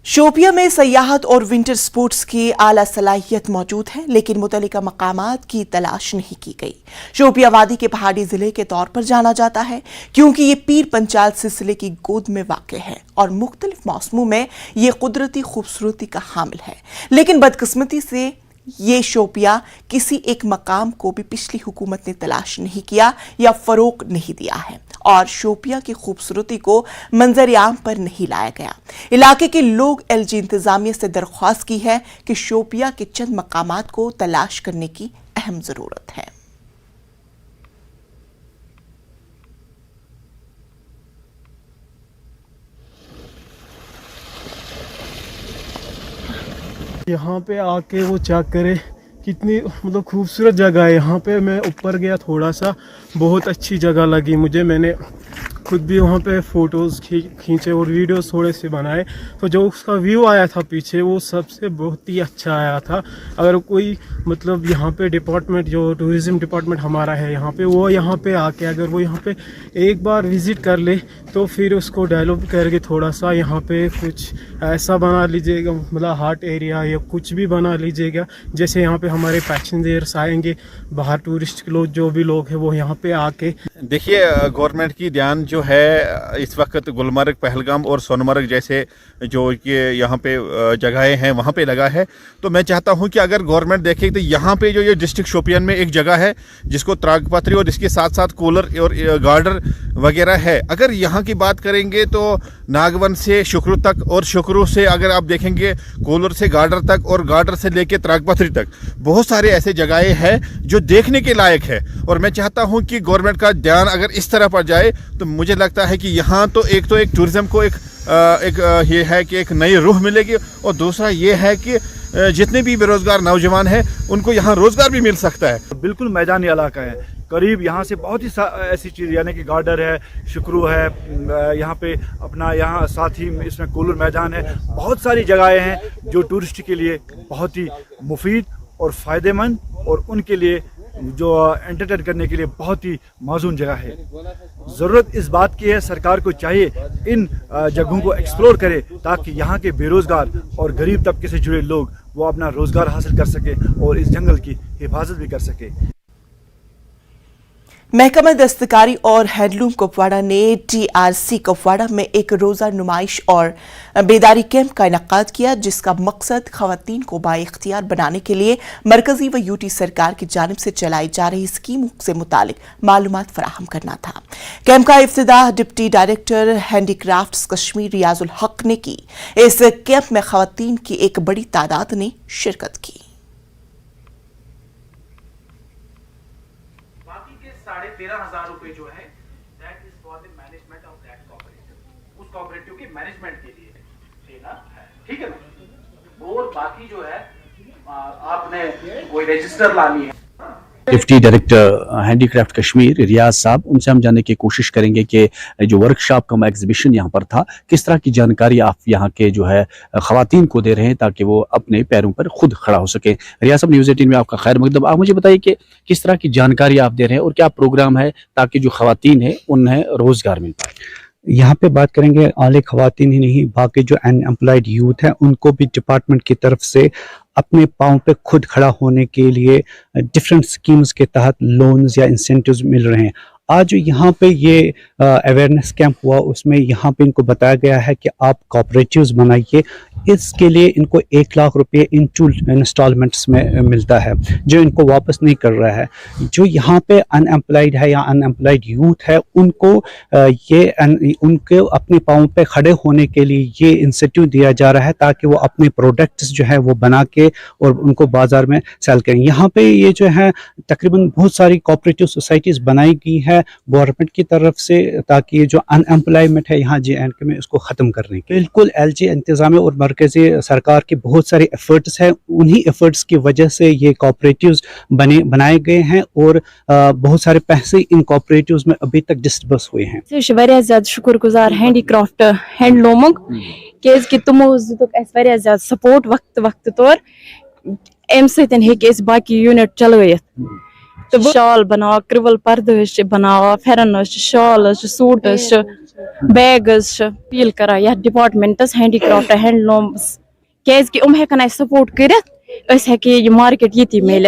शोपियां में सयाहत और winter sports की आला सलाहियत मौजूद है, लेकिन मुतल्लिका मकामात की तलाश नहीं की गई। शोपियां वादी के पहाड़ी जिले के तौर पर जाना जाता है क्योंकि ये पीर पंचाल सिलसिले की गोद में वाक़े है और मुख्तलिफ मौसमों में ये कुदरती खूबसूरती का हामिल है। लेकिन बदकिस्मती से ये शोपियां किसी एक मकाम को भी पिछली हुकूमत ने तलाश नहीं किया या फरोग नहीं दिया है और शोपियां की खूबसूरती को मंजर आम पर नहीं लाया गया। इलाके के लोग एलजी इंतजामिया से दरख्वास्त की है कि शोपियां के चंद मकामात को तलाश करने की अहम जरूरत है। यहाँ पे आके वो चेक करे कितनी मतलब खूबसूरत जगह है। यहाँ पे मैं ऊपर गया थोड़ा सा, बहुत अच्छी जगह लगी मुझे। मैंने खुद भी वहाँ पे फ़ोटोज़ खींचे और वीडियोस थोड़े से बनाए, तो जो उसका व्यू आया था पीछे वो सबसे बहुत ही अच्छा आया था। अगर कोई मतलब यहाँ पे डिपार्टमेंट जो टूरिज़्म डिपार्टमेंट हमारा है यहाँ पे, वो यहाँ पे आके अगर वो यहाँ पे एक बार विज़िट कर ले तो फिर उसको डेवलप करके थोड़ा सा यहाँ पे कुछ ऐसा बना लीजिएगा, मतलब हार्ट एरिया या कुछ भी बना लीजिएगा, जैसे यहाँ पे हमारे पैसेंजर्स आएंगे, बाहर टूरिस्ट लोग जो भी लोग हैं वो यहाँ पे आके। देखिए, गवर्नमेंट की ध्यान जो है इस वक्त गुलमर्ग, पहलगाम और सोनमर्ग जैसे जो ये यहाँ पे जगहें हैं वहाँ पे लगा है। तो मैं चाहता हूँ कि अगर गवर्नमेंट देखे तो यहाँ पे जो ये डिस्ट्रिक्ट शोपियान में एक जगह है जिसको त्रागपत्री और इसके साथ साथ कोलर और गार्डर वगैरह है। अगर यहाँ की बात करेंगे तो नागवन से शुक्रू तक और शुक्रू से अगर आप देखेंगे कोलर से गार्डर तक और गार्डर से लेके त्रागपत्री तक बहुत सारे ऐसे जगहें हैं जो देखने के लायक है। और मैं चाहता हूँ कि गवर्नमेंट का ध्यान अगर इस तरह पर जाए तो मुझे लगता है कि यहाँ तो एक टूरिज़्म को एक ये है कि एक नई रूह मिलेगी और दूसरा ये है कि जितने भी बेरोज़गार नौजवान हैं उनको यहाँ रोज़गार भी मिल सकता है। बिल्कुल मैदानी इलाका है, करीब यहाँ से बहुत ही ऐसी चीज़ यानी कि गार्डर है, शुक्रू है, यहाँ पे अपना यहाँ साथ ही इसमें कोलर मैदान है। बहुत सारी जगहें हैं जो टूरिस्ट के लिए बहुत ही मुफीद और फ़ायदेमंद और उनके लिए जो एंटरटेन करने के लिए बहुत ही मौजूद जगह है। ज़रूरत इस बात की है, सरकार को चाहिए इन जगहों को एक्सप्लोर करे ताकि यहाँ के बेरोज़गार और गरीब तबके से जुड़े लोग वो अपना रोज़गार हासिल कर सके और इस जंगल की हिफाजत भी कर सके। महकमा दस्तकारी और हैंडलूम कुपवाड़ा ने TRC कुपवाड़ा में एक रोज़ा नुमाइश और बेदारी कैंप का इनेकाद किया, जिसका मकसद खवातीन को बाइख्तियार बनाने के लिए मरकजी व यूटी सरकार की जानिब से चलाई जा रही स्कीमों से मुतालिक मालूमात फराहम करना था। कैंप का इफ्तिताह deputy director handicrafts Kashmir Riyazul हक ने की। इस कैंप में खवातीन की एक बड़ी तादाद ने शिरकत की। 13,000 रुपए जो है that is for the management of that cooperative, उस कोऑपरेटिव के मैनेजमेंट के लिए देना है, ठीक है ना। और बाकी जो है आपने कोई रजिस्टर लानी है। डिप्टी डायरेक्टर हैंडीक्राफ्ट कश्मीर रियाज साहब, उनसे हम जानने की कोशिश करेंगे कि जो वर्कशॉप का एग्जीबिशन यहाँ पर था, किस तरह की जानकारी आप यहाँ के जो है खवातीन को दे रहे हैं ताकि वो अपने पैरों पर खुद खड़ा हो सके। रियाज साहब, न्यूज़ 18 में आपका खैर मकदम। आप मुझे बताइए कि किस तरह की जानकारी आप दे रहे हैं और क्या प्रोग्राम है ताकि जो खवातीन है उन्हें रोजगार मिल पाए। यहाँ पे बात करेंगे आले खवातीन ही नहीं, बाकी जो अनएम्प्लॉयड यूथ है उनको भी डिपार्टमेंट की तरफ से अपने पाँव पे खुद खड़ा होने के लिए डिफरेंट स्कीम्स के तहत लोन्स या इंसेंटिव्स मिल रहे हैं। आज यहाँ पे ये अवेयरनेस कैंप हुआ, उसमें यहाँ पे इनको बताया गया है कि आप कोऑपरेटिव्स बनाइए। इसके लिए इनको 1 लाख रुपए इन 2 इंस्टॉलमेंट्स में मिलता है जो इनको वापस नहीं कर रहा है। जो यहाँ पे अनएम्प्लॉयड है या अनएम्प्लॉयड यूथ है उनको उनके अपने पाँव पे खड़े होने के लिए ये इंसेंटिव दिया जा रहा है ताकि वो अपने प्रोडक्ट्स जो है वो बना के और उनको बाजार में सेल करें। यहाँ पे ये जो है तकरीबन बहुत सारी कोऑपरेटिव सोसाइटीज़ बनाई गई है गवर्नमेंट की तरफ से ताकि जो अनएम्प्लॉयमेंट है यहाँ JNK में उसको ख़त्म करने के। बिल्कुल LG इंतज़ामिया और मरकज़ी सरकार के बहुत सारे एफर्ट्स हैं, उन्हीं एफर्ट्स की वजह से ये कोऑपरेटिव्स बनाए गए हैं और बहुत सारे पैसे इन कोऑपरेटिव्स में अभी तक डिस्बर्स हुए हैं। ज़्यादा शुक्रगुजार हैंडीक्राफ्ट हैंडलूमक कि तुमो ज़्यादा सपोर्ट वक्त तौर अम सतन बाकी यूनिट चलवित تو شال بناوا کرول پردٕ حظ چھِ بناوا پھیرن حظ چھِ شال حظ چھِ سوٗٹ حظ چھِ بیگ حظ چھِ اپیٖل کران یتھ ڈپارٹمنٹس ہینڈی کرافٹ ہینڈ لوٗمس کیازِ کہِ یِم ہیٚکن اسہِ سپورٹ کٔرِتھ أسۍ ہیٚکہِ یہِ مارکیٹ ییٚتی میٖلِتھ